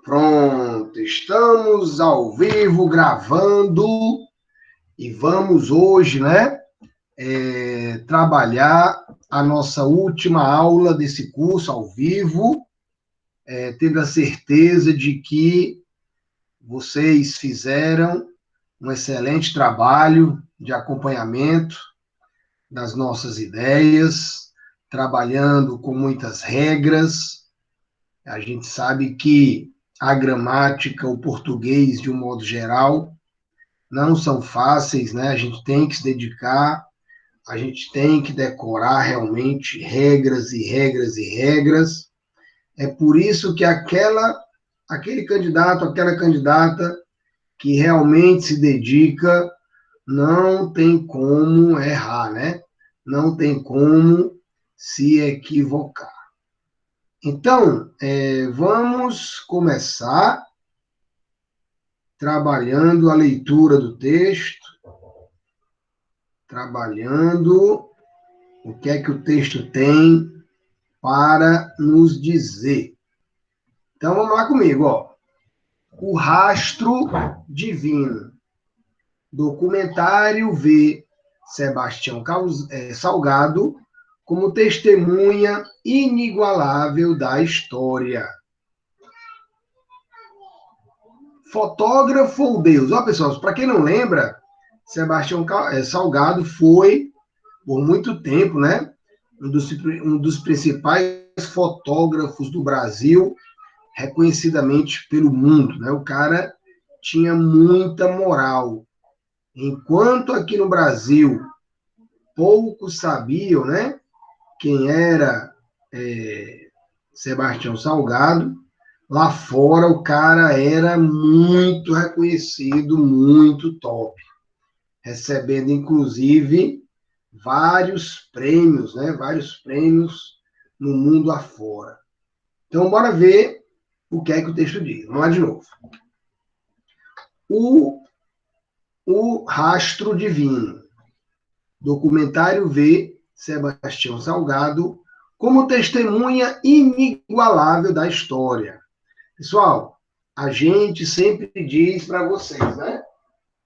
Pronto, estamos ao vivo gravando e vamos hoje, trabalhar a nossa última aula desse curso ao vivo. Tendo a certeza de que vocês fizeram um excelente trabalho de acompanhamento das nossas ideias, trabalhando com muitas regras. A gente sabe que a gramática, o português, de um modo geral, não são fáceis, né? A gente tem que se dedicar, a gente tem que decorar realmente regras e regras e regras. É por isso que aquele candidato, aquela candidata que realmente se dedica, não tem como errar, né? Não tem como se equivocar. Então, vamos começar trabalhando a leitura do texto, trabalhando o que é que o texto tem para nos dizer. Então, vamos lá comigo, ó. O Rastro Divino. Documentário vê Sebastião Salgado como testemunha inigualável da história. Fotógrafo ou Deus? Ó, pessoal, para quem não lembra, Sebastião Salgado foi, por muito tempo, né, um dos principais fotógrafos do Brasil, reconhecidamente pelo mundo, né? O cara tinha muita moral. Enquanto aqui no Brasil poucos sabiam, né, quem era Sebastião Salgado, lá fora o cara era muito reconhecido, muito top, recebendo inclusive vários prêmios, né, vários prêmios no mundo afora. Então, bora ver o que é que o texto diz. Vamos lá de novo. O Rastro Divino. Documentário vê Sebastião Salgado como testemunha inigualável da história. Pessoal, a gente sempre diz para vocês, né?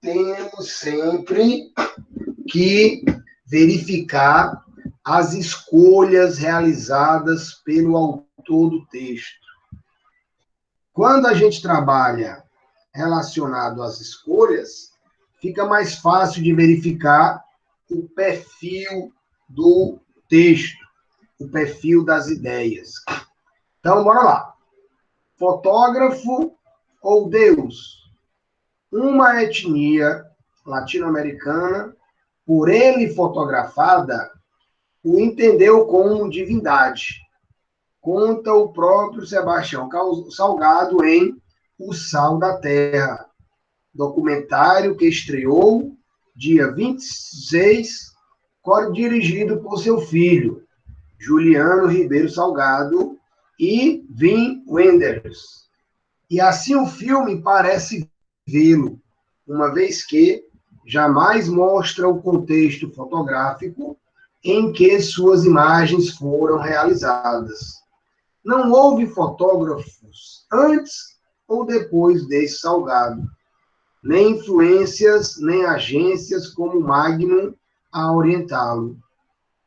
Temos sempre que verificar as escolhas realizadas pelo autor do texto. Quando a gente trabalha relacionado às escolhas, fica mais fácil de verificar o perfil do texto, o perfil das ideias. Então, bora lá. Fotógrafo ou Deus? Uma etnia latino-americana, por ele fotografada, o entendeu como divindade. Conta o próprio Sebastião Salgado em O Sal da Terra, documentário que estreou dia 26, dirigido por seu filho, Juliano Ribeiro Salgado e Wim Wenders. E assim o filme parece vê-lo, uma vez que jamais mostra o contexto fotográfico em que suas imagens foram realizadas. Não houve fotógrafos antes ou depois desse Salgado, nem influências, nem agências como Magnum a orientá-lo.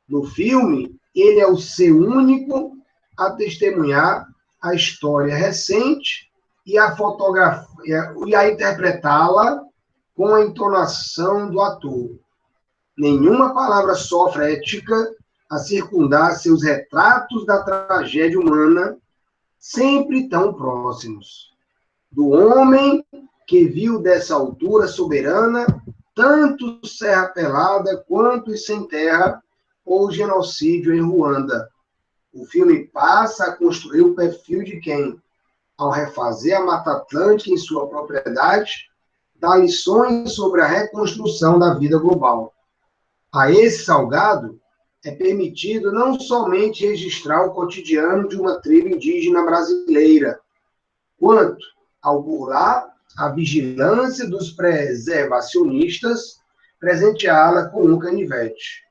No filme, ele é o seu único a testemunhar a história recente e a fotografia e a interpretá-la com a entonação do ator. Nenhuma palavra sofre ética a circundar seus retratos da tragédia humana, sempre tão próximos. Do homem que viu dessa altura soberana tanto Serra Pelada quanto os Sem Terra ou genocídio em Ruanda. O filme passa a construir o perfil de quem, ao refazer a Mata Atlântica em sua propriedade, dá lições sobre a reconstrução da vida global. A esse Salgado é permitido não somente registrar o cotidiano de uma tribo indígena brasileira, quanto ao burlar a vigilância dos preservacionistas, presenteá-la com um canivete.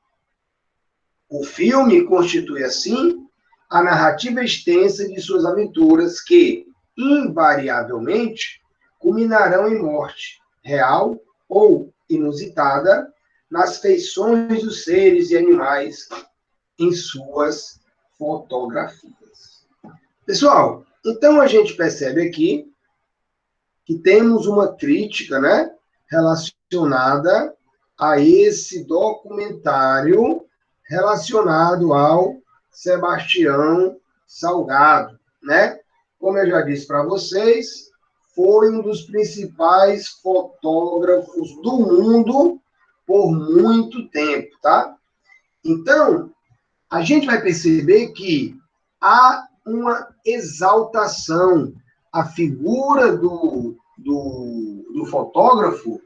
O filme constitui, assim, a narrativa extensa de suas aventuras que, invariavelmente culminarão em morte, real ou inusitada, nas feições dos seres e animais em suas fotografias. Pessoal, então a gente percebe aqui que temos uma crítica, né, relacionada a esse documentário relacionado ao Sebastião Salgado, né? Como eu já disse para vocês, foi um dos principais fotógrafos do mundo por muito tempo, tá? Então, a gente vai perceber que há uma exaltação. A figura do fotógrafo,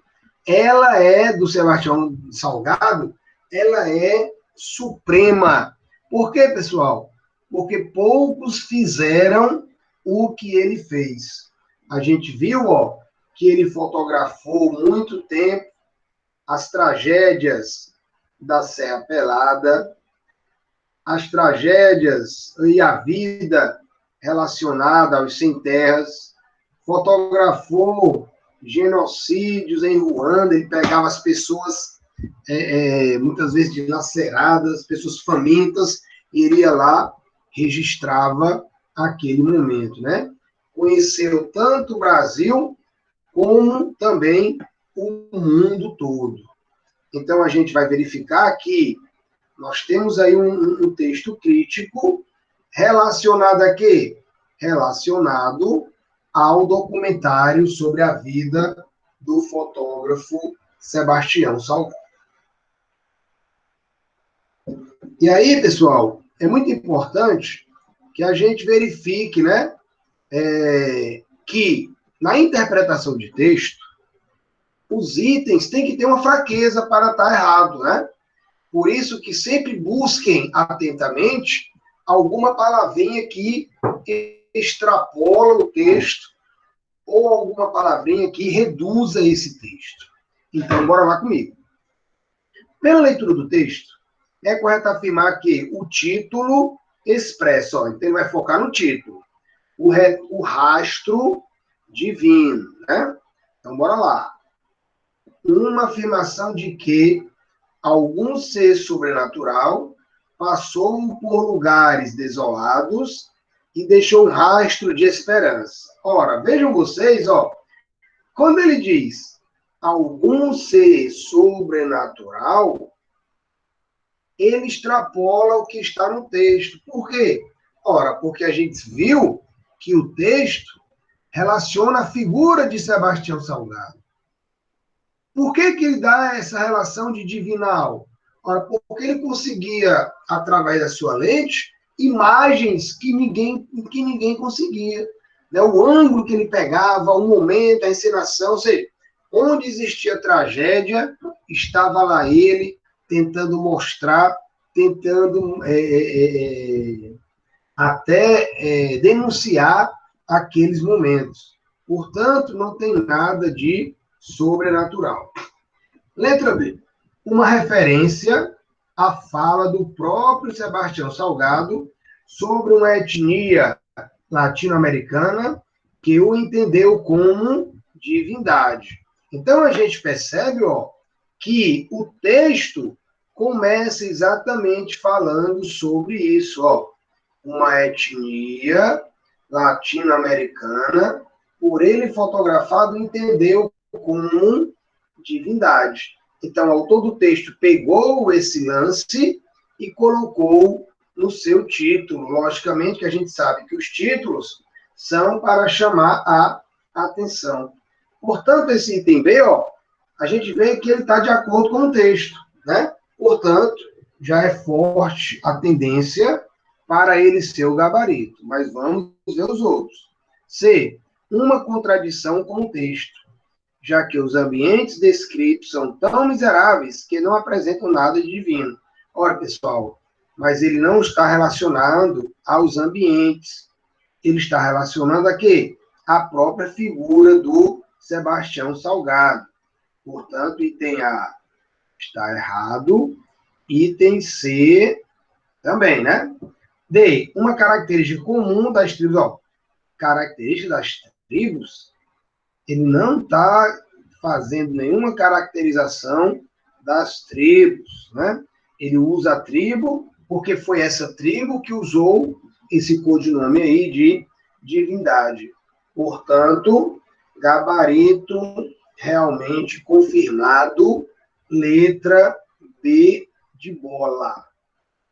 ela é, do Sebastião Salgado, ela é suprema. Por quê, pessoal? Porque poucos fizeram o que ele fez. A gente viu, ó, que ele fotografou muito tempo as tragédias da Serra Pelada, as tragédias e a vida relacionada aos sem-terras, fotografou genocídios em Ruanda, ele pegava as pessoas, muitas vezes dilaceradas, pessoas famintas, e iria lá, registrava aquele momento, né? Conheceu tanto o Brasil, como também o mundo todo. Então, a gente vai verificar que nós temos aí um texto crítico relacionado a quê? Relacionado ao documentário sobre a vida do fotógrafo Sebastião Salgado. E aí, pessoal, é muito importante que a gente verifique, né, que na interpretação de texto, os itens têm que ter uma fraqueza para estar errado, né? Por isso que sempre busquem atentamente alguma palavrinha que extrapola o texto ou alguma palavrinha que reduza esse texto. Então, bora lá comigo. Pela leitura do texto, é correto afirmar que o título expressa, ó, então ele vai focar no título, o rastro divino, né? Então, bora lá. Uma afirmação de que algum ser sobrenatural passou por lugares desolados e deixou um rastro de esperança. Ora, vejam vocês, ó, quando ele diz algum ser sobrenatural, ele extrapola o que está no texto. Por quê? Ora, porque a gente viu que o texto relaciona a figura de Sebastião Salgado. Por que ele dá essa relação de divinal? Ora, porque ele conseguia, através da sua lente, imagens que ninguém conseguia. Né? O ângulo que ele pegava, o momento, a encenação, ou seja, onde existia tragédia, estava lá ele tentando mostrar, tentando até denunciar aqueles momentos. Portanto, não tem nada de sobrenatural. Letra B. Uma referência à fala do próprio Sebastião Salgado sobre uma etnia latino-americana que o entendeu como divindade. Então, a gente percebe, ó, que o texto começa exatamente falando sobre isso, ó. Uma etnia latino-americana, por ele fotografado, entendeu como divindade. Então, o autor do texto pegou esse lance e colocou no seu título. Logicamente que a gente sabe que os títulos são para chamar a atenção. Portanto, esse item B, ó, a gente vê que ele está de acordo com o texto, né? Portanto, já é forte a tendência para ele ser o gabarito. Mas vamos ver os outros. C. Uma contradição com o texto, já que os ambientes descritos são tão miseráveis que não apresentam nada de divino. Ora, pessoal, mas ele não está relacionando aos ambientes. Ele está relacionando a quê? A própria figura do Sebastião Salgado. Portanto, item A está errado. Item C também, né? D. Uma característica comum das tribos. Ó, características das tribos, ele não está fazendo nenhuma caracterização das tribos, né? Ele usa a tribo porque foi essa tribo que usou esse codinome aí de divindade. Portanto, gabarito realmente confirmado, letra B de bola.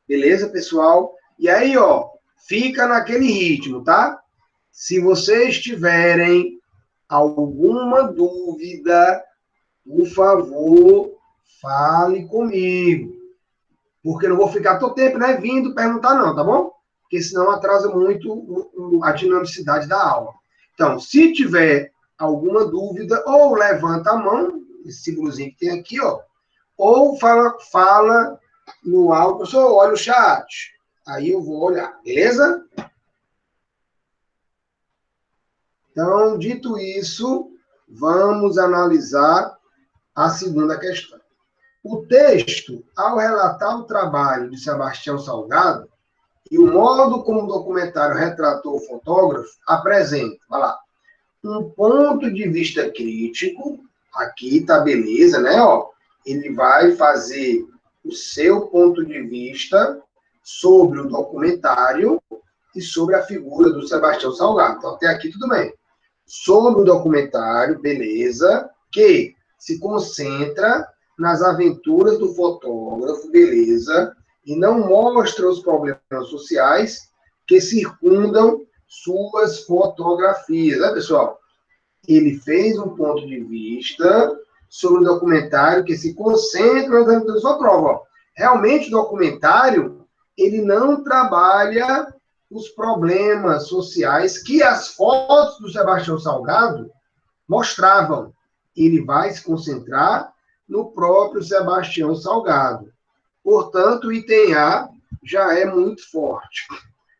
Beleza, pessoal? E aí, ó, fica naquele ritmo, tá? Se vocês tiverem alguma dúvida, por favor, fale comigo. Porque eu não vou ficar todo tempo, né, vindo perguntar não, tá bom? Porque senão atrasa muito a dinamicidade da aula. Então, se tiver alguma dúvida, ou levanta a mão, esse símbolozinho que tem aqui, ó, ou fala no áudio, professor, olha o chat. Aí eu vou olhar, beleza? Então, dito isso, vamos analisar a segunda questão. O texto, ao relatar o trabalho de Sebastião Salgado e o modo como o documentário retratou o fotógrafo, apresenta, vai lá, um ponto de vista crítico, aqui tá beleza, né? Ó, ele vai fazer o seu ponto de vista sobre o documentário e sobre a figura do Sebastião Salgado. Então, até aqui tudo bem. Sobre o documentário, beleza, que se concentra nas aventuras do fotógrafo, beleza, e não mostra os problemas sociais que circundam suas fotografias, né, pessoal? Ele fez um ponto de vista sobre o documentário que se concentra nas aventuras do fotógrafo. Realmente, o documentário, ele não trabalha os problemas sociais que as fotos do Sebastião Salgado mostravam. Ele vai se concentrar no próprio Sebastião Salgado. Portanto, o item A já é muito forte.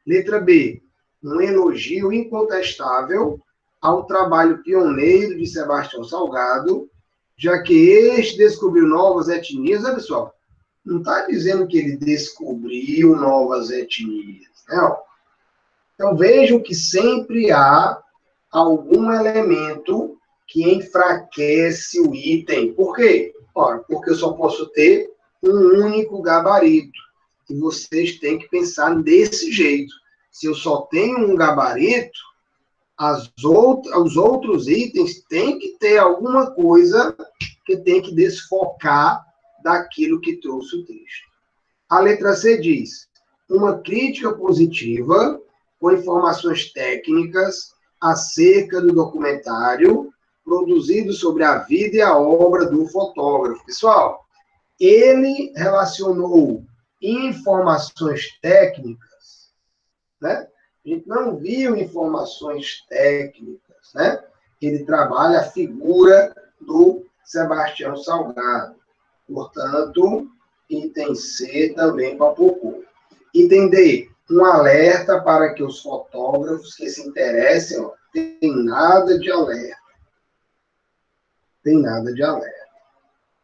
Letra B, um elogio incontestável ao trabalho pioneiro de Sebastião Salgado, já que este descobriu novas etnias, né, pessoal? Não está dizendo que ele descobriu novas etnias, né? Então, vejam que sempre há algum elemento que enfraquece o item. Por quê? Ora, porque eu só posso ter um único gabarito. E vocês têm que pensar desse jeito. Se eu só tenho um gabarito, os outros itens têm que ter alguma coisa que tem que desfocar daquilo que trouxe o texto. A letra C diz, uma crítica positiva com informações técnicas acerca do documentário produzido sobre a vida e a obra do fotógrafo. Pessoal, ele relacionou informações técnicas, né? A gente não viu informações técnicas, né? Ele trabalha a figura do Sebastião Salgado. Portanto, item C também papocou. Item D, um alerta para que os fotógrafos que se interessem, ó, tem nada de alerta. Tem nada de alerta.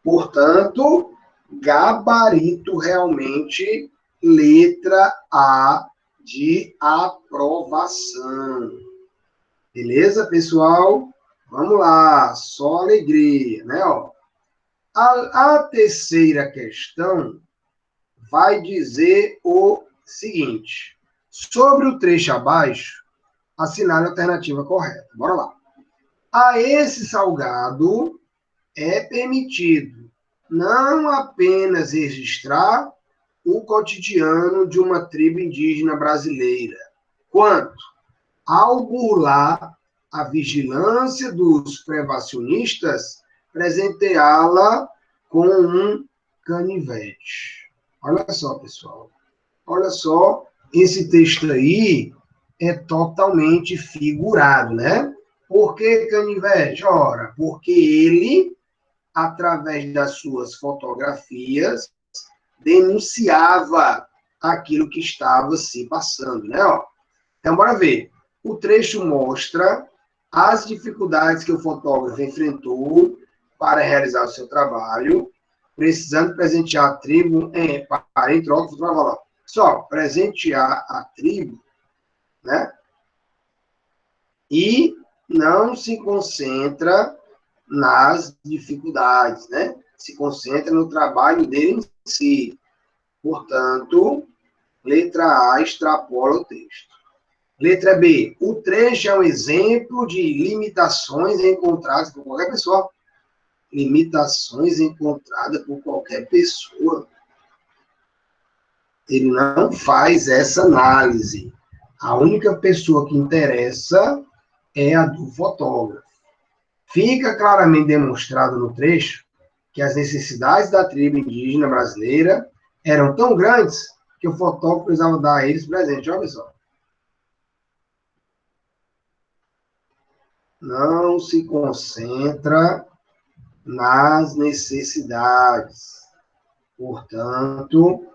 Portanto, gabarito realmente, letra A de aprovação. Beleza, pessoal? Vamos lá, só alegria, né? Ó. A terceira questão vai dizer o seguinte. Sobre o trecho abaixo, assinale a alternativa correta. Bora lá. A esse salgado é permitido não apenas registrar o cotidiano de uma tribo indígena brasileira, quanto ao burlar a vigilância dos prevencionistas, presenteá-la com um canivete. Olha só, pessoal. Olha só, esse texto aí é totalmente figurado, né? Por que canivete? Ora, porque ele, através das suas fotografias, denunciava aquilo que estava se passando, né? Ó, então, bora ver. O trecho mostra as dificuldades que o fotógrafo enfrentou para realizar o seu trabalho, precisando presentear a tribo em troca do fotógrafo. Só presentear a tribo, né? e não se concentra nas dificuldades, né? Se concentra no trabalho dele em si. Portanto, letra A extrapola o texto. Letra B, o trecho é um exemplo de limitações encontradas por qualquer pessoa. Limitações encontradas por qualquer pessoa. Ele não faz essa análise. A única pessoa que interessa é a do fotógrafo. Fica claramente demonstrado no trecho que as necessidades da tribo indígena brasileira eram tão grandes que o fotógrafo precisava dar a eles presente. Olha só. Não se concentra nas necessidades. Portanto,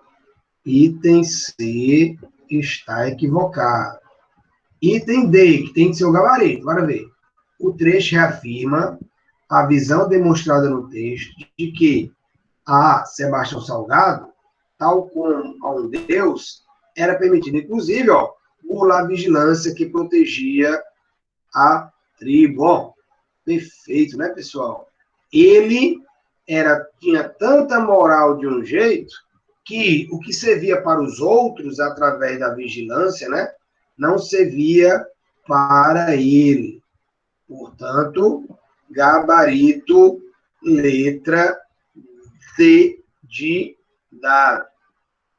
item C está equivocado. Item D, que tem que ser o gabarito. Bora ver. O trecho reafirma a visão demonstrada no texto de que a Sebastião Salgado, tal como a um deus, era permitido, inclusive, burlar a vigilância que protegia a tribo. Ó, perfeito, né, pessoal? Ele tinha tanta moral de um jeito que o que servia para os outros através da vigilância, né, não servia para ele. Portanto, gabarito, letra D de dado.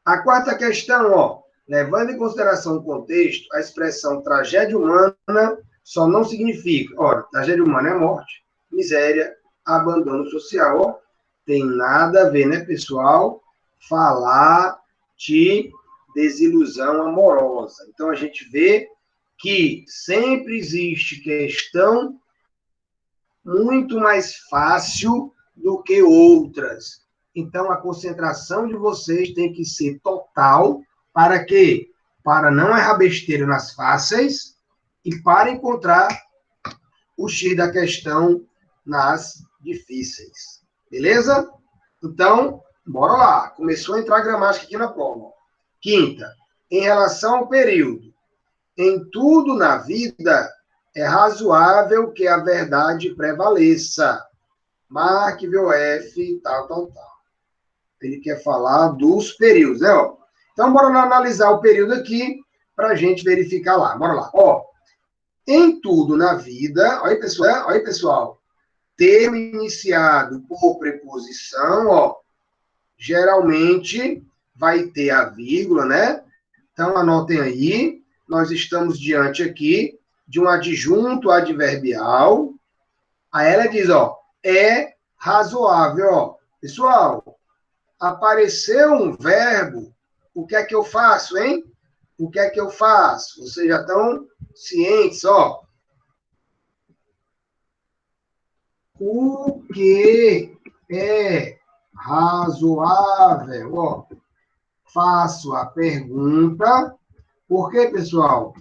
A quarta questão, levando em consideração o contexto, a expressão tragédia humana só não significa, tragédia humana é morte, miséria, abandono social, tem nada a ver, né, pessoal? Falar de desilusão amorosa. Então, a gente vê que sempre existe questão muito mais fácil do que outras. Então, a concentração de vocês tem que ser total. Para quê? Para não errar besteira nas fáceis e para encontrar o X da questão nas difíceis. Beleza? Então, bora lá. Começou a entrar a gramática aqui na prova. Quinta, em relação ao período. Em tudo na vida é razoável que a verdade prevaleça. Marque VOF, tal. Ele quer falar dos períodos, né? Então, bora lá analisar o período aqui para a gente verificar lá. Bora lá. Em tudo na vida, olha aí, pessoal, termo iniciado por preposição, geralmente vai ter a vírgula, né? Então, anotem aí, nós estamos diante aqui de um adjunto adverbial. Aí ela diz, é razoável, Pessoal, apareceu um verbo, o que é que eu faço, hein? O que é que eu faço? Vocês já estão cientes, O que é razoável? Faço a pergunta. Por quê, pessoal?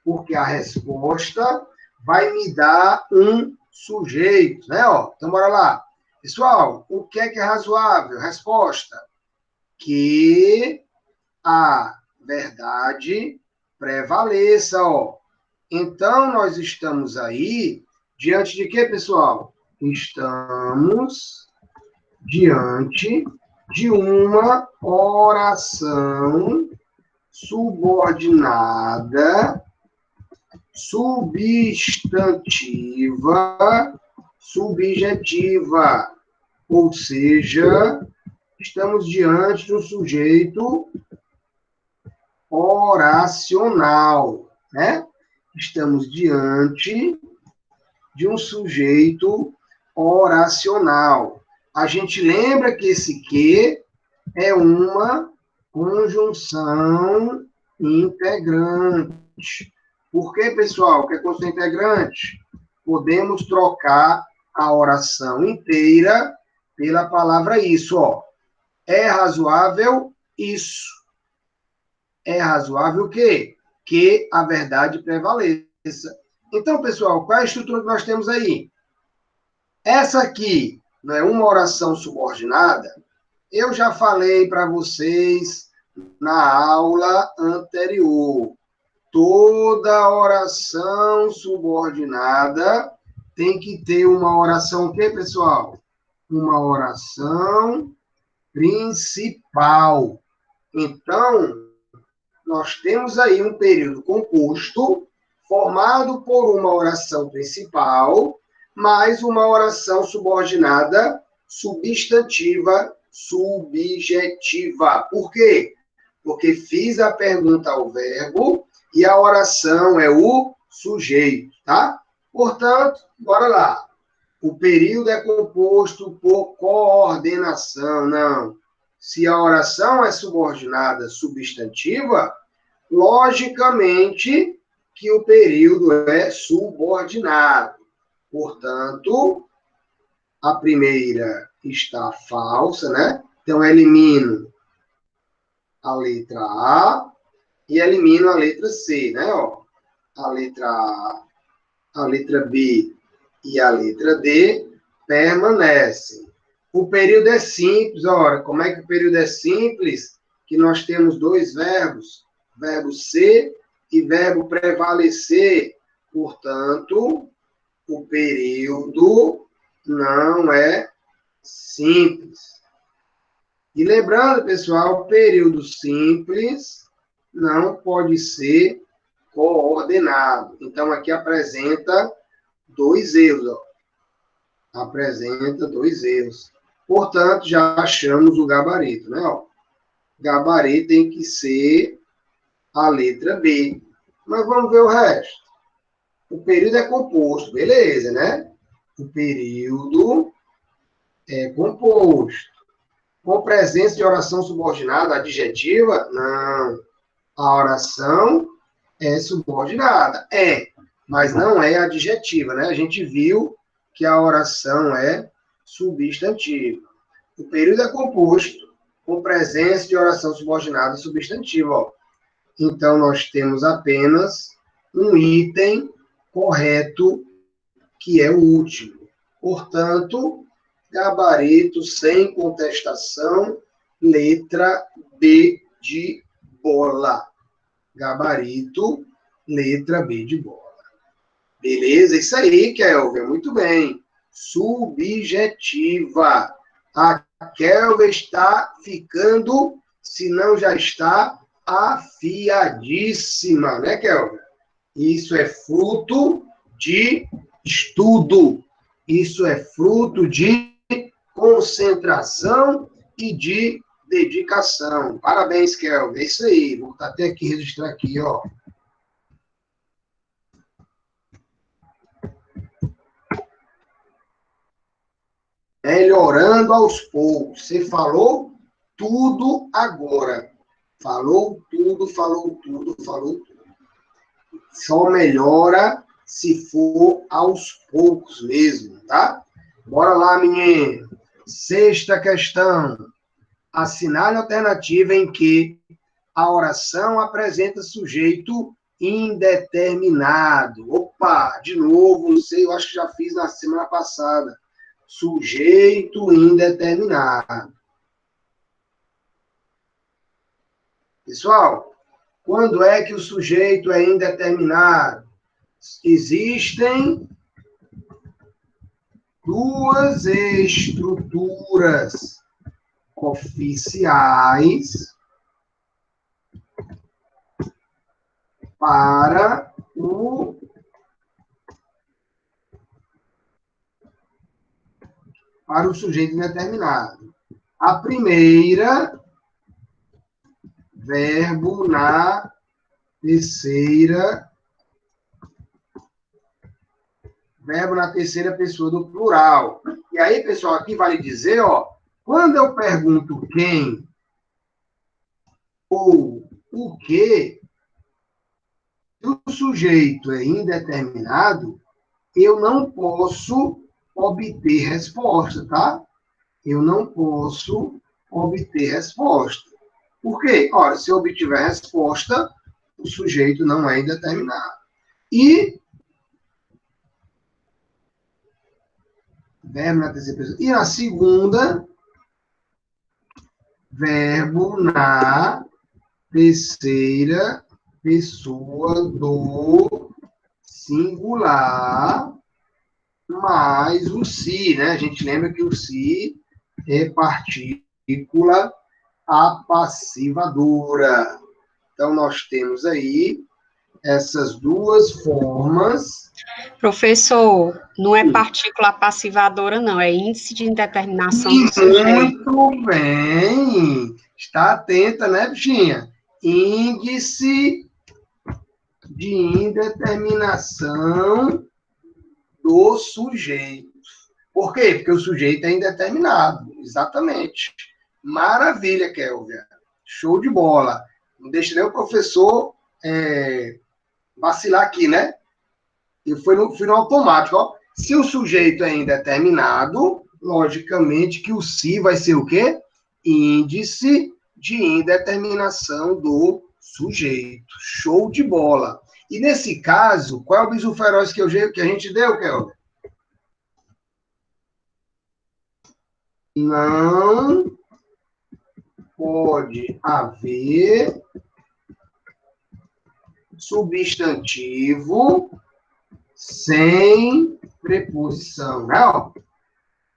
Porque a resposta vai me dar um sujeito, né? Então, bora lá. Pessoal, o que é razoável? Resposta: que a verdade prevaleça, Então, nós estamos aí diante de quê, pessoal? Estamos diante de uma oração subordinada, substantiva, subjetiva. Ou seja, estamos diante de um sujeito oracional, né? Estamos diante de um sujeito oracional. A gente lembra que esse que é uma conjunção integrante. Por que, pessoal, que é conjunção integrante? Podemos trocar a oração inteira pela palavra isso, É razoável isso. É razoável o quê? Que a verdade prevaleça. Então, pessoal, qual é a estrutura que nós temos aí? Essa aqui não é uma oração subordinada? Eu já falei para vocês na aula anterior. toda oração subordinada tem que ter uma oração o quê, pessoal? Uma oração principal. Então, nós temos aí um período composto formado por uma oração principal, mais uma oração subordinada, substantiva, subjetiva. Por quê? Porque fiz a pergunta ao verbo e a oração é o sujeito, tá? Portanto, bora lá. O período é composto por coordenação, não. Se a oração é subordinada substantiva, logicamente que o período é subordinado. Portanto, a primeira está falsa, né? Então, elimino a letra A e elimino a letra C, né? Ó, a letra A, a letra B e a letra D permanecem. O período é simples, ora, como é que o período é simples? Que nós temos dois verbos, verbo ser e verbo prevalecer. Portanto, o período não é simples. E lembrando, pessoal, período simples não pode ser coordenado. Então, aqui apresenta dois erros. Ó. Apresenta dois erros. Portanto, já achamos o gabarito, né? Ó. Gabarito tem que ser a letra B. Mas vamos ver o resto. O período é composto, beleza, né? O período é composto. Com presença de oração subordinada adjetiva? Não. A oração é subordinada. É, mas não é adjetiva, né? A gente viu que a oração é substantiva. O período é composto com presença de oração subordinada substantiva. Ó. Então, nós temos apenas um item correto, que é o último. Portanto, gabarito sem contestação, letra B de bola. Gabarito, letra B de bola. Beleza? Isso aí, Kelvin. Muito bem. Subjetiva. A Kelvin está ficando, se não já está, afiadíssima, né, Kelvin? Isso é fruto de estudo. Isso é fruto de concentração e de dedicação. Parabéns, Kelvin. É isso aí. Vou até aqui registrar aqui, ó. Melhorando aos poucos. Você falou tudo agora. Falou tudo, falou tudo, falou tudo. Só melhora se for aos poucos mesmo, tá? Bora lá, menino. Sexta questão. Assinale a alternativa em que a oração apresenta sujeito indeterminado. Opa, de novo, não sei, eu acho que já fiz na semana passada. Sujeito indeterminado. Pessoal, quando é que o sujeito é indeterminado? Existem duas estruturas oficiais para o sujeito indeterminado. A primeira, verbo na terceira pessoa do plural. E aí, pessoal, aqui vale dizer, ó, quando eu pergunto quem ou o que, se o sujeito é indeterminado, eu não posso obter resposta, tá? Eu não posso obter resposta. Por quê? Ora, se eu obtiver resposta, o sujeito não é indeterminado. E verbo na terceira pessoa. E a segunda, verbo na terceira pessoa do singular mais o si, né? A gente lembra que o si é partícula apassivadora. Então, nós temos aí essas duas formas. Professor, não é partícula passivadora, não, é índice de indeterminação do sujeito. Muito bem. Está atenta, né, bichinha? Índice de indeterminação do sujeito. Por quê? Porque o sujeito é indeterminado. Exatamente. Maravilha, Kelvia. Show de bola. Não deixe nem o professor vacilar aqui, né? E fui no automático. Ó. Se o sujeito é indeterminado, logicamente que o si vai ser o quê? Índice de indeterminação do sujeito. Show de bola. E nesse caso, qual é o bizu feroz que a gente deu, Kelvin? Não pode haver substantivo sem preposição, não.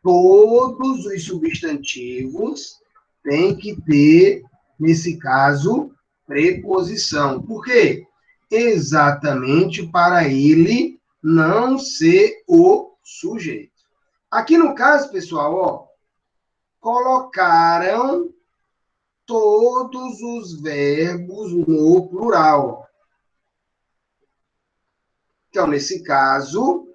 Todos os substantivos têm que ter, nesse caso, preposição. Por quê? Exatamente para ele não ser o sujeito. Aqui no caso, pessoal, ó, colocaram todos os verbos no plural. Então, nesse caso,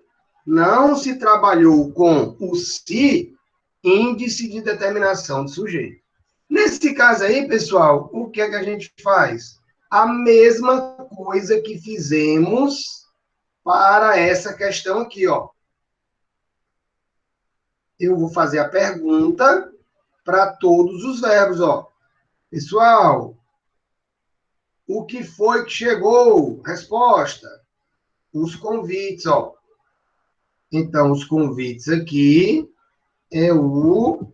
não se trabalhou com o si, índice de determinação do sujeito. Nesse caso aí, pessoal, o que é que a gente faz? A mesma coisa que fizemos para essa questão aqui, ó. Eu vou fazer a pergunta para todos os verbos, ó. Pessoal, o que foi que chegou? Resposta. Os convites, ó. Então, os convites aqui é o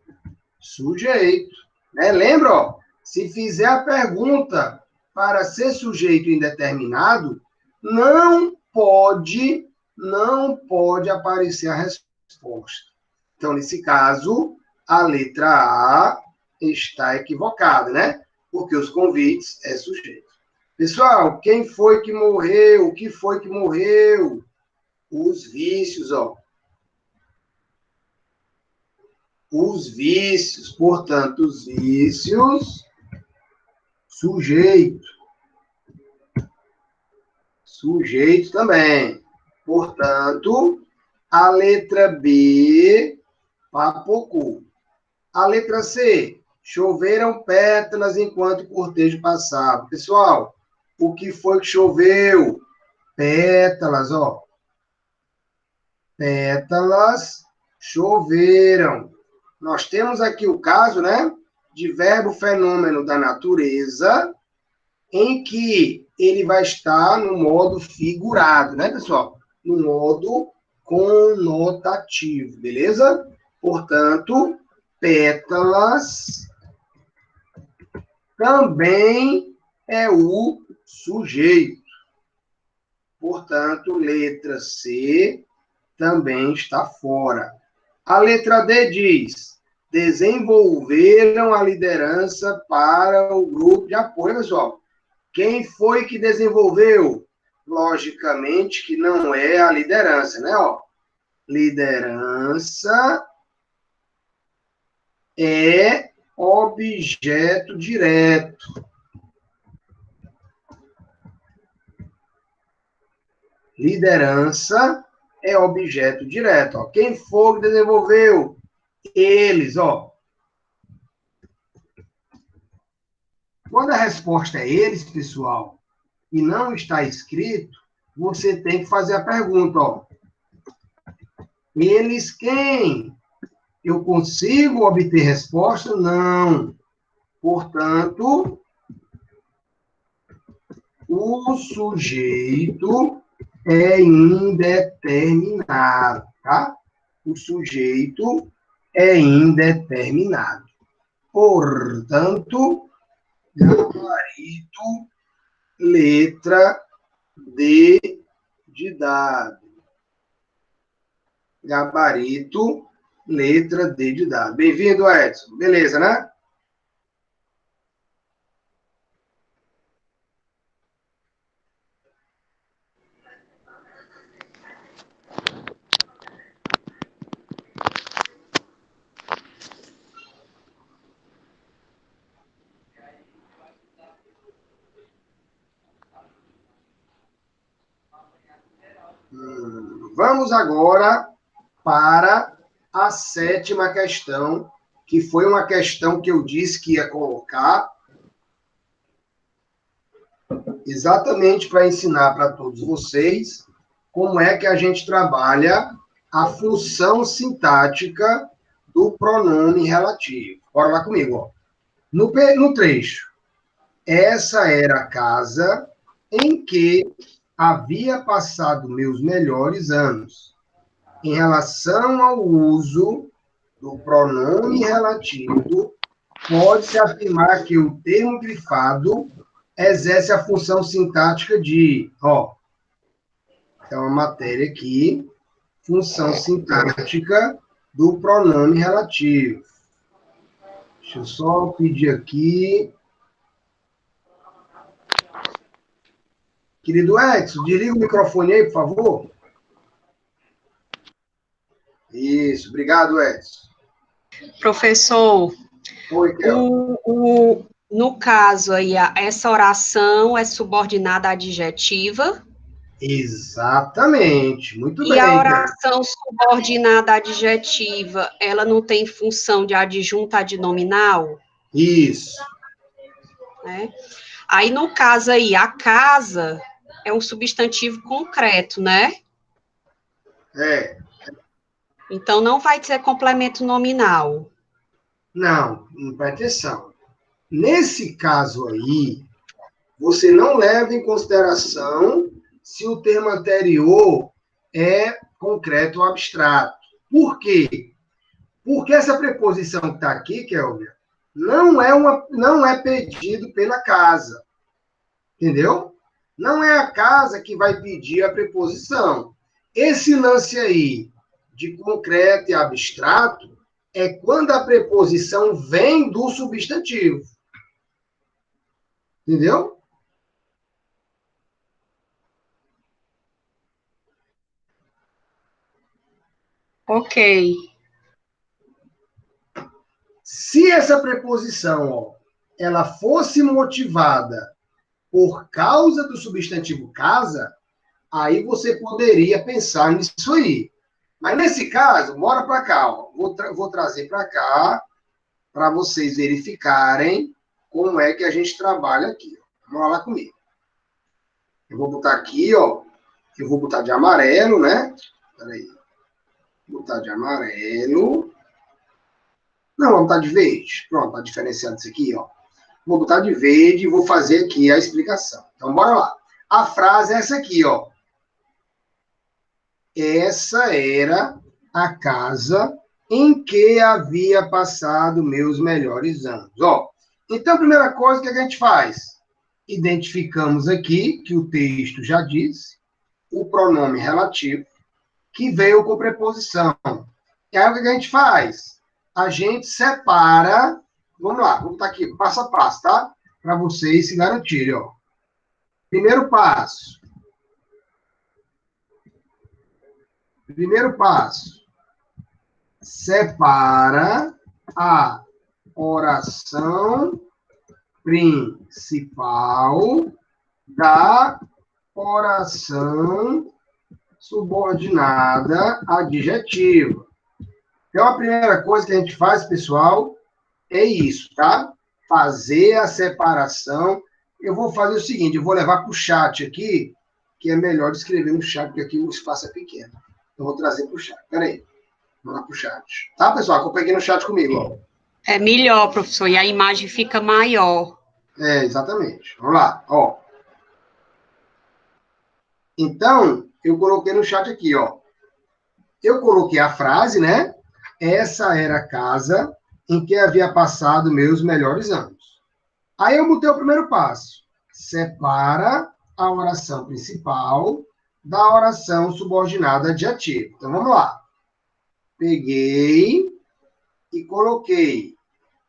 sujeito. Né? Lembra, ó, se fizer a pergunta para ser sujeito indeterminado, não pode aparecer a resposta. Então, nesse caso, a letra A está equivocada, né? Porque os convites é sujeito. Pessoal, quem foi que morreu? O que foi que morreu? Os vícios, ó. Os vícios, portanto, os vícios, sujeito. Sujeito também. Portanto, a letra B, papocou. A letra C, choveram pétalas enquanto o cortejo passava. Pessoal, o que foi que choveu? Pétalas, ó. Pétalas choveram. Nós temos aqui o caso, né, de verbo fenômeno da natureza, em que ele vai estar no modo figurado, né, pessoal? No modo conotativo, beleza? Portanto, pétalas também é o sujeito. Portanto, letra C também está fora. A letra D diz: desenvolveram a liderança para o grupo de apoio, pessoal. Quem foi que desenvolveu? Logicamente que não é a liderança, né? Ó, liderança é objeto direto. Liderança é objeto direto. Ó. Quem foi que desenvolveu? Eles, ó. Quando a resposta é eles, pessoal, e não está escrito, você tem que fazer a pergunta, ó. Eles quem? Eu consigo obter resposta? Não. Portanto, o sujeito é indeterminado, tá? O sujeito é indeterminado. Portanto, gabarito letra D de dado. Gabarito, letra D de dado. Bem-vindo, Edson. Beleza, né? Vamos agora para a 7ª questão, que foi uma questão que eu disse que ia colocar exatamente para ensinar para todos vocês como é que a gente trabalha a função sintática do pronome relativo. Bora lá comigo, ó. No trecho. Essa era a casa em que havia passado meus melhores anos. Em relação ao uso do pronome relativo, pode-se afirmar que o termo grifado exerce a função sintática de, ó, é uma matéria aqui, função sintática do pronome relativo. Deixa eu só pedir aqui. Querido Edson, desliga o microfone aí, por favor. Isso, obrigado, Edson. Professor, Oi, no caso aí, essa oração é subordinada adjetiva? Exatamente, muito bem. E a oração subordinada adjetiva, ela não tem função de adjunta adnominal? Isso. Né? Aí, no caso aí, a casa é um substantivo concreto, né? É. Então, não vai ser complemento nominal. Não, presta atenção. Nesse caso aí, você não leva em consideração se o termo anterior é concreto ou abstrato. Por quê? Porque essa preposição que está aqui, Kelvin, não é pedido pela casa. Entendeu? Não é a casa que vai pedir a preposição. Esse lance aí de concreto e abstrato é quando a preposição vem do substantivo. Entendeu? Ok. Se essa preposição, ó, ela fosse motivada por causa do substantivo casa, aí você poderia pensar nisso aí. Mas nesse caso, bora para cá, ó. Vou trazer para cá para vocês verificarem como é que a gente trabalha aqui. Vamos lá comigo. Eu vou botar aqui, ó. Eu vou botar de amarelo, né? Peraí. Vou botar de amarelo. Não, vou botar de verde. Pronto, tá diferenciado isso aqui, ó. Vou botar de verde e vou fazer aqui a explicação. Então, bora lá. A frase é essa aqui, ó. Essa era a casa em que havia passado meus melhores anos. Ó, então, a primeira coisa que a gente faz? Identificamos aqui, que o texto já diz, o pronome relativo, que veio com preposição. E aí, o que a gente faz? A gente separa, vamos lá, vou botar aqui, passo a passo, tá? Para vocês se garantirem, ó. Primeiro passo. Primeiro passo. Separa a oração principal da oração subordinada adjetiva. Então, a primeira coisa que a gente faz, pessoal, é isso, tá? Fazer a separação. Eu vou fazer o seguinte, eu vou levar para o chat aqui, que é melhor escrever no chat, porque aqui o espaço é pequeno. Eu vou trazer para o chat. Peraí. Vamos lá para o chat. Tá, pessoal? Acompanhe no chat comigo, ó. É melhor, professor, e a imagem fica maior. É, exatamente. Vamos lá, ó. Então, eu coloquei no chat aqui, ó. Eu coloquei a frase, né? Essa era a casa em que havia passado meus melhores anos. Aí eu botei o primeiro passo. separa a oração principal da oração subordinada adjetiva. Então, vamos lá. Peguei e coloquei.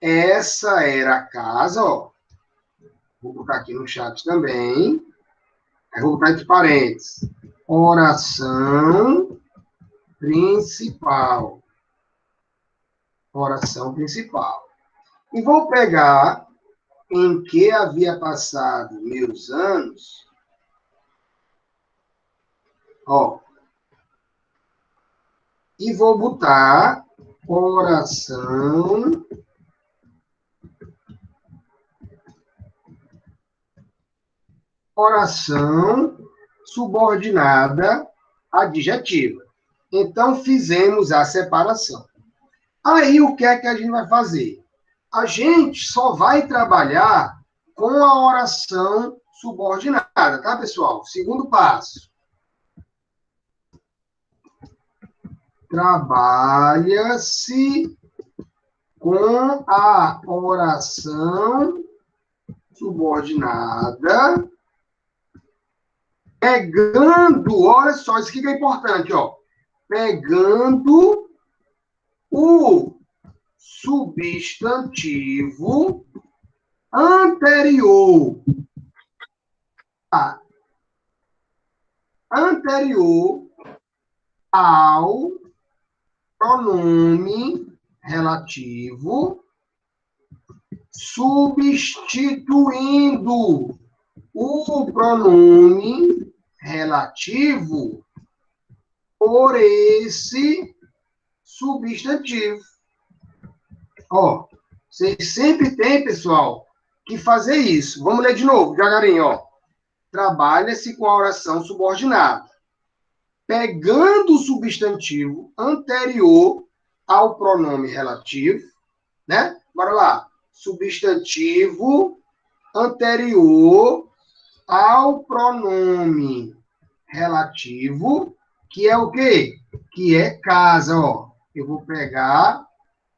Essa era a casa, ó. Vou botar aqui no chat também. Aí vou botar entre parênteses. Oração principal. Oração principal. E vou pegar em que havia passado meus anos. Ó. E vou botar oração subordinada adjetiva. Então, fizemos a separação. Aí, o que é que a gente vai fazer? A gente só vai trabalhar com a oração subordinada, tá, pessoal? Segundo passo. Trabalha-se com a oração subordinada, pegando, olha só, isso aqui que é importante, ó. Pegando o substantivo anterior ao pronome relativo, substituindo o pronome relativo por esse substantivo. Ó, vocês sempre têm, pessoal, que fazer isso. Vamos ler de novo, devagarinho, ó. Trabalha-se com a oração subordinada, pegando o substantivo anterior ao pronome relativo, né? Bora lá. Substantivo anterior ao pronome relativo, que é o quê? Que é casa, ó. Eu vou pegar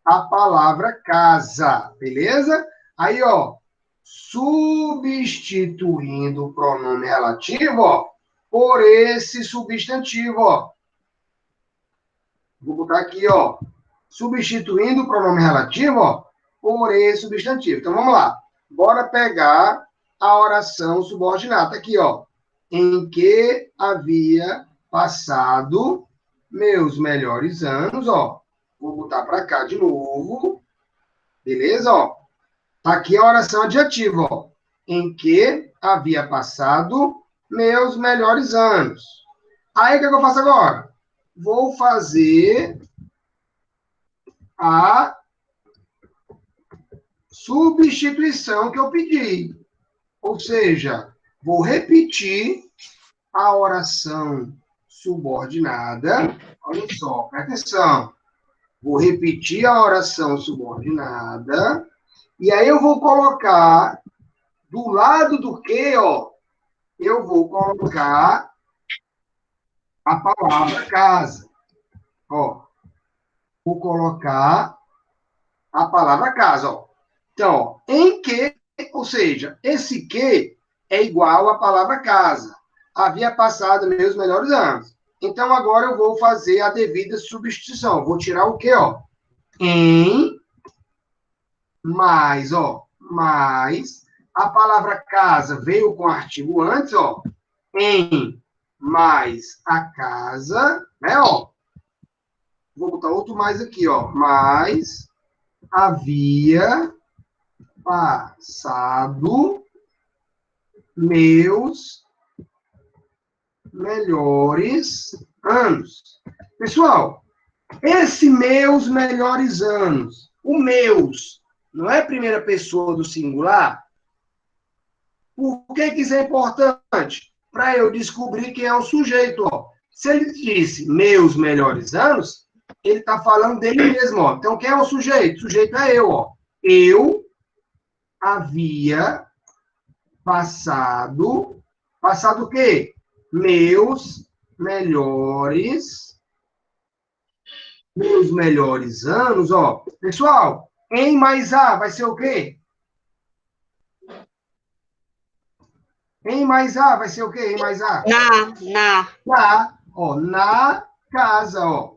a palavra casa, beleza? Aí, ó, substituindo o pronome relativo, ó, por esse substantivo, ó. Vou botar aqui, ó, substituindo o pronome relativo, ó, por esse substantivo. Então, vamos lá. Bora pegar a oração subordinada aqui, ó. Em que havia passado meus melhores anos, ó. Vou botar para cá de novo. Beleza, ó? Aqui é a oração adjetiva, ó. Em que havia passado meus melhores anos. Aí, o que eu faço agora? Vou fazer a substituição que eu pedi. Ou seja, vou repetir a oração subordinada. Olha só, presta atenção. Vou repetir a oração subordinada. E aí eu vou colocar do lado do que, ó, eu vou colocar a palavra casa. Ó, vou colocar a palavra casa, ó. Então, ó, em que, ou seja, esse que é igual à palavra casa. Havia passado meus melhores anos. Então, agora eu vou fazer a devida substituição. Vou tirar o que, ó? Em mais, ó. Mais. A palavra casa veio com artigo antes, ó. Em mais a casa, né, ó. Vou botar outro mais aqui, ó. Mais havia passado meus melhores anos. Pessoal, esse meus melhores anos, o meus, não é a primeira pessoa do singular? Por que isso é importante? Para eu descobrir quem é o sujeito, ó. Se ele disse meus melhores anos, ele está falando dele mesmo, ó. Então, quem é o sujeito? O sujeito é eu, ó. Eu havia passado o quê? Meus melhores anos, ó. Pessoal, em mais A vai ser o quê? Em mais A vai ser o quê? Em mais A? Na. Na, ó, na casa, ó.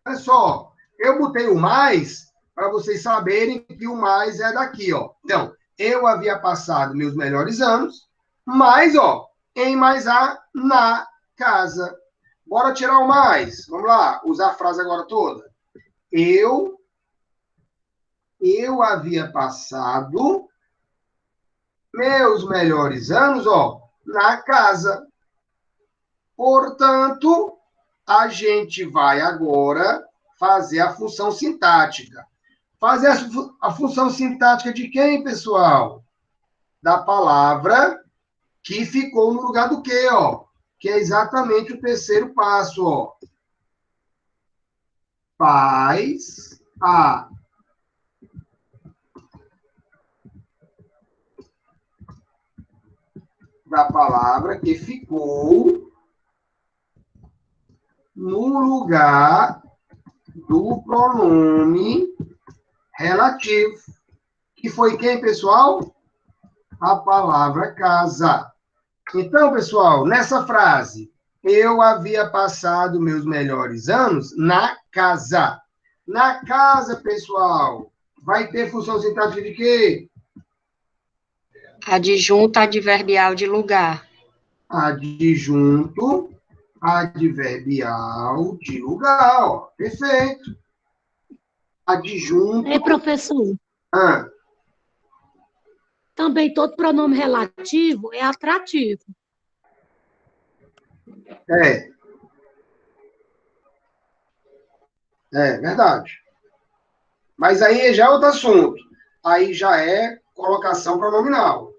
Olha só, eu botei o mais para vocês saberem que o mais é daqui, ó. Então, eu havia passado meus melhores anos, mas, ó, em mais A, na casa. Bora tirar o mais. Vamos lá, usar a frase agora toda. Eu havia passado meus melhores anos, ó, na casa. Portanto, a gente vai agora fazer a função sintática. Fazer a função sintática de quem, pessoal? Da palavra que ficou no lugar do quê, ó? Que é exatamente o terceiro passo, ó. Faz a da palavra que ficou no lugar do pronome relativo. Que foi quem, pessoal? A palavra casa. Então, pessoal, nessa frase, eu havia passado meus melhores anos na casa. Na casa, pessoal, vai ter função sintática de quê? Adjunto adverbial de lugar. Adjunto adverbial de lugar, ó. Perfeito. Adjunto. Professor. Ah, Também todo pronome relativo é atrativo. é. É verdade. Mas aí já é outro assunto. Aí já é colocação pronominal.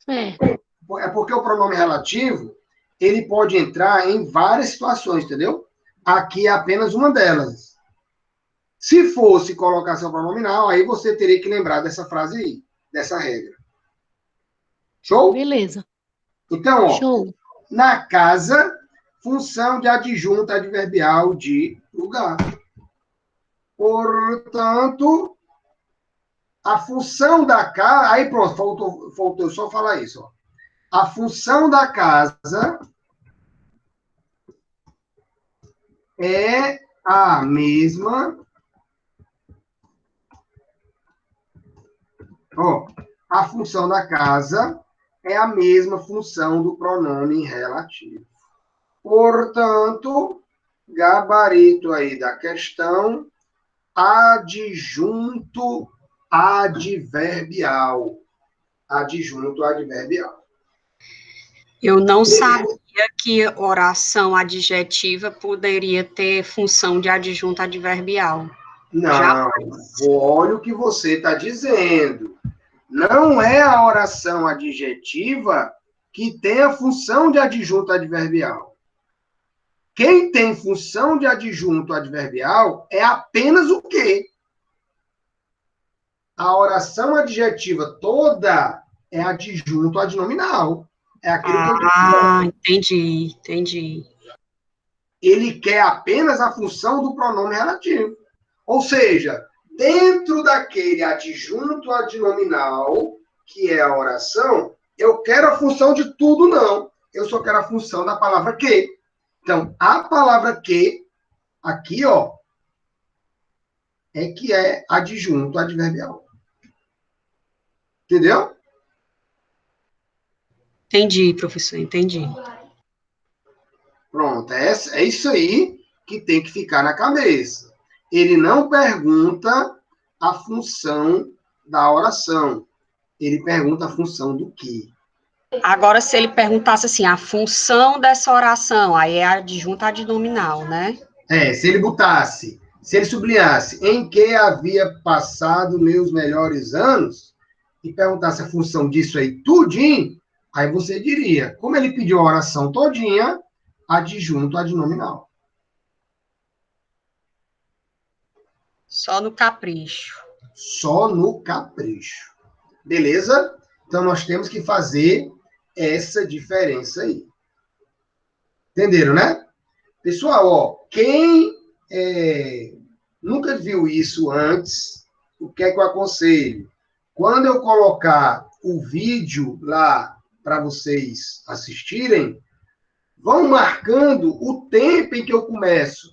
É. É porque o pronome relativo, ele pode entrar em várias situações, entendeu? Aqui é apenas uma delas. Se fosse colocação pronominal, aí você teria que lembrar dessa frase aí, dessa regra. Show? Beleza. Então, ó, Show. na casa, função de adjunto adverbial de lugar. Portanto, a função da casa... Aí pronto, faltou só falar isso, ó. A função da casa é a mesma. Ó, a função da casa é a mesma função do pronome relativo. Portanto, gabarito aí da questão, adjunto adverbial. Adjunto adverbial. Eu não sabia que oração adjetiva poderia ter função de adjunto adverbial. Não, olha o que você está dizendo. Não é a oração adjetiva que tem a função de adjunto adverbial. Quem tem função de adjunto adverbial é apenas o quê? A oração adjetiva toda é adjunto adnominal. É aquilo que eu disse. Entendi. Ele quer apenas a função do pronome relativo. Ou seja, dentro daquele adjunto adnominal, que é a oração, eu quero a função de tudo, não. Eu só quero a função da palavra que. Então, a palavra que, aqui, ó, é que é adjunto adverbial. Entendeu? Entendi, professor, entendi. Pronto, é isso aí que tem que ficar na cabeça. Ele não pergunta a função da oração. Ele pergunta a função do que. Agora, se ele perguntasse assim, a função dessa oração, aí é adjunto adnominal, né? Se ele sublinhasse em que havia passado meus melhores anos, e perguntasse a função disso aí tudinho, aí você diria, como ele pediu a oração todinha, adjunto adnominal. Só no capricho. Só no capricho. Beleza? Então, nós temos que fazer essa diferença aí. Entenderam, né? Pessoal, ó, quem nunca viu isso antes, o que é que eu aconselho? Quando eu colocar o vídeo lá para vocês assistirem, vão marcando o tempo em que eu começo.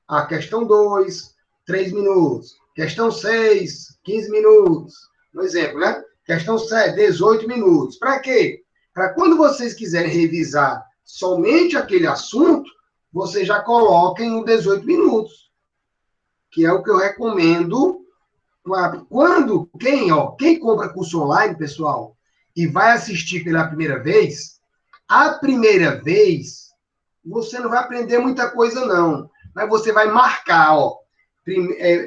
A questão 2, 3 minutos. Questão 6, 15 minutos. Um exemplo, né? Questão 7, 18 minutos. Para quê? Para quando vocês quiserem revisar somente aquele assunto, vocês já coloquem o 18 minutos. Que é o que eu recomendo. Quando, quem compra curso online, pessoal, e vai assistir pela primeira vez, a primeira vez, você não vai aprender muita coisa, não. Mas você vai marcar,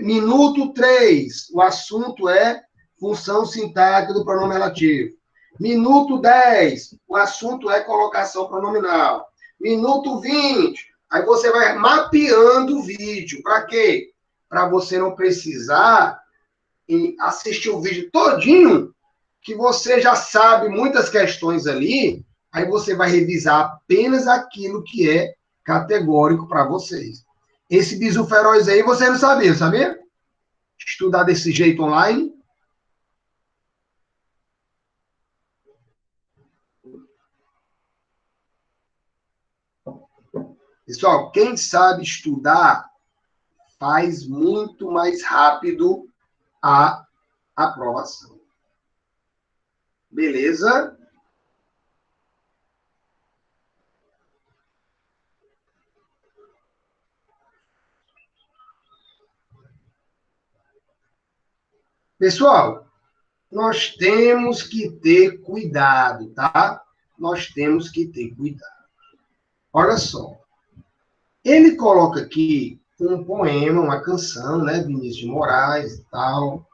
minuto 3, o assunto é função sintática do pronome relativo. Minuto 10, o assunto é colocação pronominal. Minuto 20, aí você vai mapeando o vídeo. Para quê? Para você não precisar assistir o vídeo todinho, que você já sabe muitas questões ali, aí você vai revisar apenas aquilo que é categórico para vocês. Esse bisu feroz aí você não sabia, sabia? Estudar desse jeito online. Pessoal, quem sabe estudar faz muito mais rápido a aprovação. Beleza? Pessoal, nós temos que ter cuidado, tá? Nós temos que ter cuidado. Olha só. Ele coloca aqui um poema, uma canção, né? Vinícius de Moraes e tal.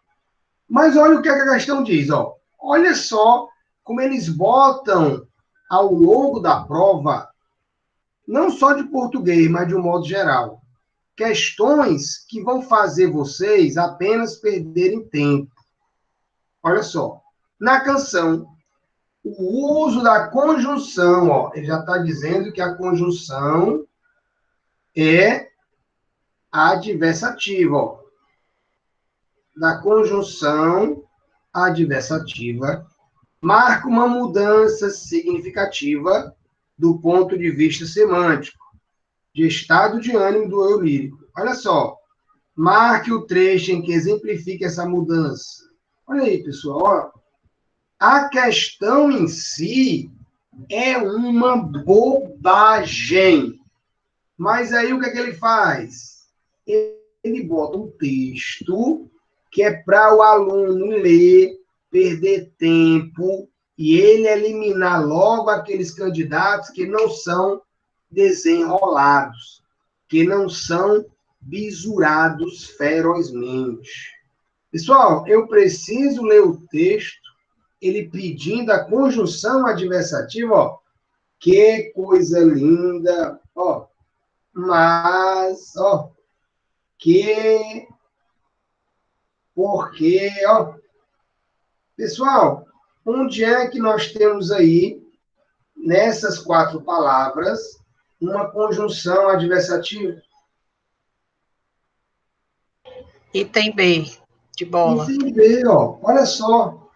Mas olha o que a questão diz, ó. Olha só como eles botam ao longo da prova, não só de português, mas de um modo geral, questões que vão fazer vocês apenas perderem tempo. Olha só. Na canção, o uso da conjunção, ó, ele já está dizendo que a conjunção é adversativa, ó. Da conjunção adversativa marca uma mudança significativa do ponto de vista semântico, de estado de ânimo do eu lírico. Olha só, marque o trecho em que exemplifique essa mudança. Olha aí, pessoal, ó. A questão em si é uma bobagem. Mas aí o que é que ele faz? Ele bota um texto que é para o aluno ler, perder tempo, e ele eliminar logo aqueles candidatos que não são desenrolados, que não são bisurados ferozmente. Pessoal, eu preciso ler o texto, ele pedindo a conjunção adversativa, ó, que coisa linda, ó, mas, ó, que, porque, ó. Pessoal, onde é que nós temos aí, nessas 4 palavras, uma conjunção adversativa? Item B, de bola. Item B, ó, olha só.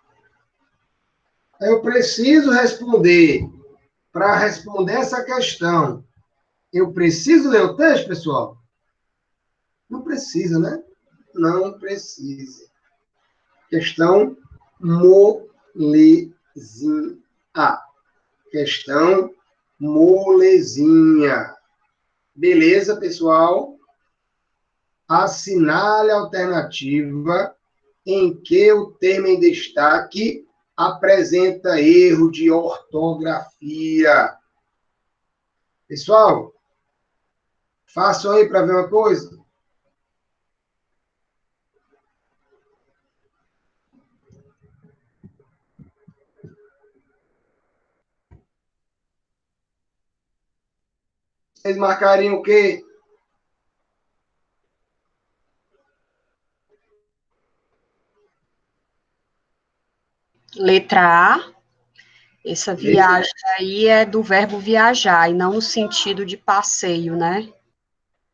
Eu preciso responder, para responder essa questão, eu preciso ler o texto, pessoal? Não precisa, né? Não precisa. Questão molezinha. Questão molezinha. Beleza, pessoal? Assinale a alternativa em que o termo em destaque apresenta erro de ortografia. Pessoal, façam aí para ver uma coisa. Vocês marcariam o quê? Letra A, essa viagem aí é do verbo viajar, e não no sentido de passeio, né?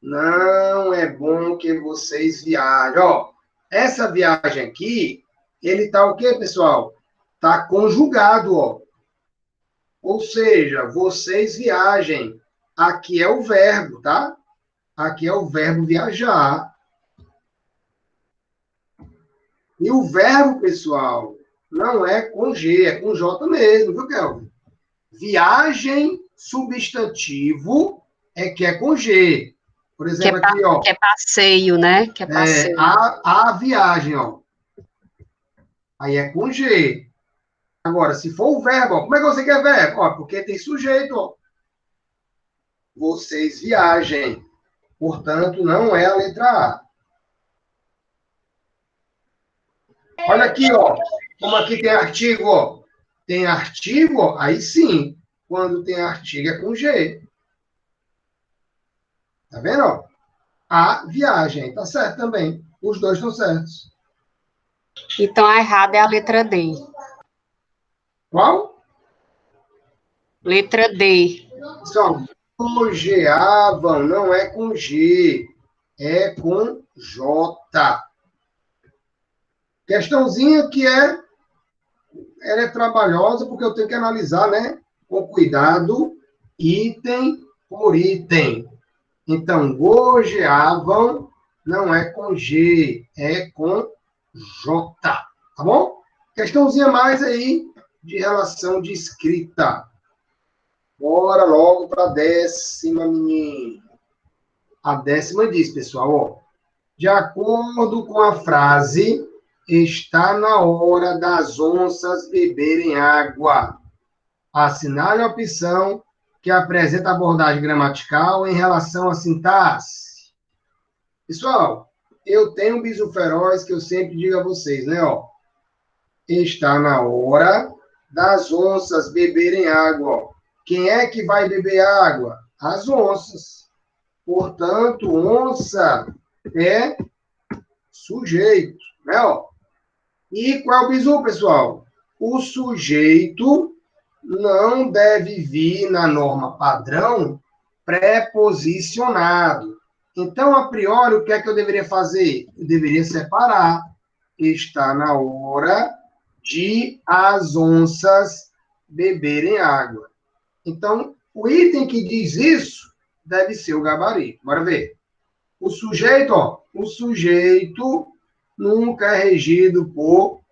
Não é bom que vocês viajem. Ó, essa viagem aqui, ele tá o quê, pessoal? Está conjugado, ó. Ou seja, vocês viajem. Aqui é o verbo, tá? Aqui é o verbo viajar. E o verbo, pessoal, não é com G, é com J mesmo, viu, Kelvin? Viagem, substantivo, é com G. Por exemplo, aqui, ó. Que é passeio, né? Que é passeio. A viagem, ó. Aí é com G. Agora, se for o verbo, ó, como é que você quer verbo? Ó, porque tem sujeito, ó. Vocês viajem. Portanto, não é a letra A. Olha aqui, ó. Como aqui tem artigo, ó. Tem artigo, ó, aí sim. Quando tem artigo é com G. Tá vendo, ó? A viagem. Tá certo também. Os dois estão certos. Então, a errada é a letra D. Qual? Letra D. Pessoal, elogiavam, não é com G, é com J. Questãozinha que ela é trabalhosa, porque eu tenho que analisar, né, com cuidado, item por item. Então, gojeavam não é com G, é com J, tá bom? Questãozinha mais aí de relação de escrita. Bora logo para a 10ª, menino. A 10ª diz, pessoal, ó. De acordo com a frase, está na hora das onças beberem água. Assinale a opção que apresenta abordagem gramatical em relação à sintaxe. Pessoal, eu tenho um bizu feroz que eu sempre digo a vocês, né, ó. Está na hora das onças beberem água, ó. Quem é que vai beber água? As onças. Portanto, onça é sujeito, né? Ó. E qual é o bizu, pessoal? O sujeito não deve vir na norma padrão preposicionado. Então, a priori, o que é que eu deveria fazer? Eu deveria separar. Está na hora de as onças beberem água. Então, o item que diz isso deve ser o gabarito. Bora ver. O sujeito, ó, o sujeito nunca é regido por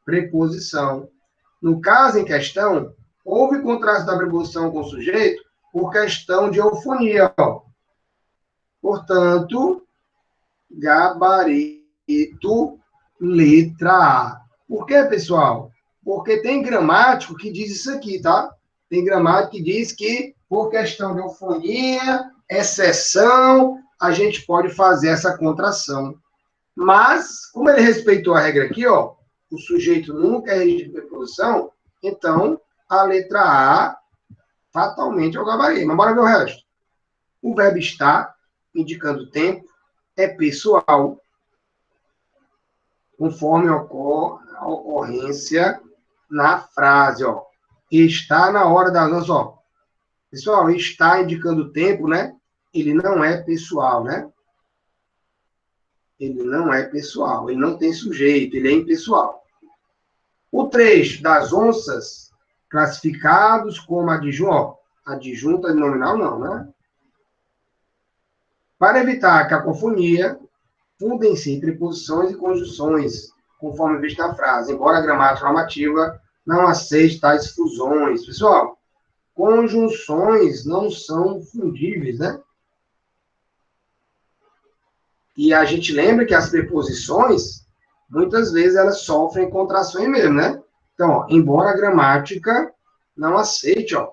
preposição. No caso em questão, houve contraste da preposição com o sujeito por questão de eufonia, ó. Portanto, gabarito, letra A. Por quê, pessoal? Porque tem gramático que diz isso aqui, tá? Tem gramático que diz que, por questão de eufonia, exceção, a gente pode fazer essa contração. Mas, como ele respeitou a regra aqui, ó, o sujeito nunca é regido por preposição, então, a letra A, fatalmente, é o gabarito. Mas bora ver o resto. O verbo estar, indicando tempo, é pessoal, conforme ocorre a ocorrência na frase, ó. Está na hora das onças, ó. Pessoal, está indicando tempo, né? Ele não é pessoal, né? Ele não é pessoal, ele não tem sujeito, ele é impessoal. O trecho das onças, classificados como adjunto, ó. Adjunta e nominal não, né? Para evitar a cacofonia, fundem-se em preposições e conjunções, conforme visto na frase, embora a gramática normativa não aceite tais fusões. Pessoal, conjunções não são fundíveis, né? E a gente lembra que as preposições, muitas vezes, elas sofrem contrações mesmo, né? Então, ó, embora a gramática não aceite, ó.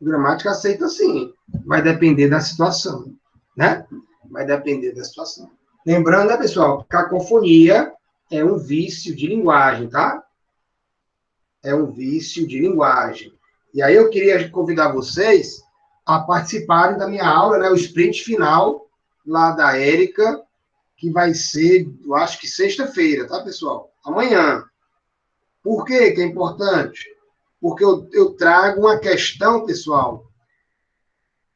A gramática aceita sim. Vai depender da situação, né? Vai depender da situação. Lembrando, né, pessoal, cacofonia é um vício de linguagem, tá? É um vício de linguagem. E aí eu queria convidar vocês a participarem da minha aula, né, o sprint final lá da Érica, que vai ser, eu acho que sexta-feira, tá, pessoal? Amanhã. Por quê que é importante? Porque eu trago uma questão, pessoal,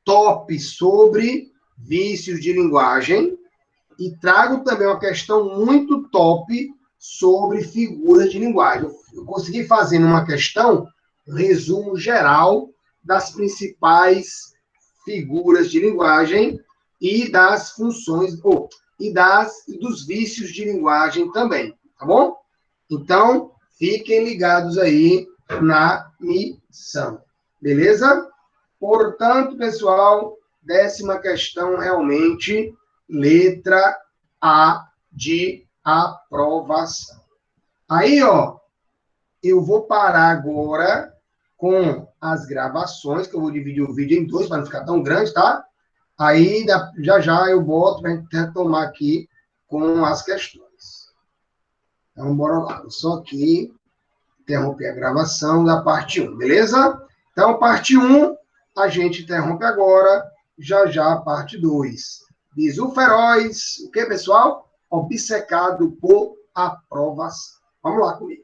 top sobre vícios de linguagem e trago também uma questão muito top sobre figuras de linguagem. Eu eu consegui fazer numa questão um resumo geral das principais figuras de linguagem e das funções, e dos vícios de linguagem também, tá bom? Então, fiquem ligados aí na missão, beleza? Portanto, pessoal, 10ª questão realmente, letra A de aprovação. Aí, ó, eu vou parar agora com as gravações, que eu vou dividir o vídeo em 2, para não ficar tão grande, tá? Aí, já eu boto para a gente retomar aqui com as questões. Então, bora lá. Eu só aqui interromper a gravação da parte 1, beleza? Então, parte 1, a gente interrompe agora, já a parte 2. Diz o feroz, o que, pessoal? Obcecado por aprovação. Vamos lá comigo.